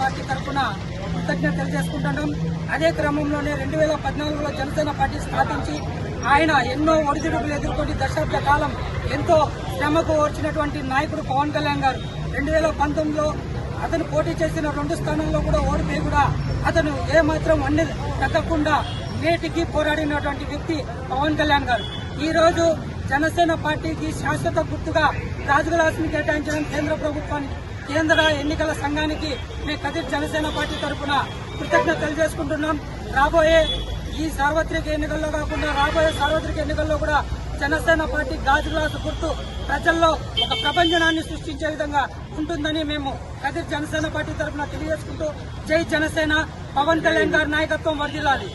Party తరఫున కృతజ్ఞత తెలియజేసుకుంటున్నాం. అదే క్రమంలోనే 2014లో జనసేన పార్టీ స్థాపించి ఆయన ఎన్నో ఒడిదుడుకులు ఎదుర్కొని దశాబ్ద కాలం ఎంతో శ్రమకు వచ్చినటువంటి నాయకుడు పవన్ కళ్యాణ్ గారు 2019లో అతను పోటీ చేసిన 2 స్థానాల్లో కూడా ఓడిపోయి కూడా అతను ఏమాత్రం అన్ని తగ్గకుండా నేటికి పోరాడినటువంటి వ్యక్తి పవన్ కళ్యాణ్ గారు. ఈ రోజు జనసేన పార్టీకి శాశ్వత గుర్తుగా రాజుగ్లాస్ని కేటాయించడం కేంద్ర ప్రభుత్వానికి, కేంద్ర ఎన్నికల సంఘానికి మేము కదిరి జనసేన పార్టీ తరఫున కృతజ్ఞత తెలియజేసుకుంటున్నాం. రాబోయే ఈ సార్వత్రిక ఎన్నికల్లో కాకుండా రాబోయే సార్వత్రిక ఎన్నికల్లో కూడా జనసేన పార్టీ గాజు గ్లాసు గుర్తు ప్రజల్లో ఒక ప్రపంచనాన్ని సృష్టించే విధంగా ఉంటుందని మేము కదిరి జనసేన పార్టీ తరఫున తెలియజేసుకుంటూ జై జనసేన, పవన్ కళ్యాణ్ గారి నాయకత్వం వర్ధిల్లాలి.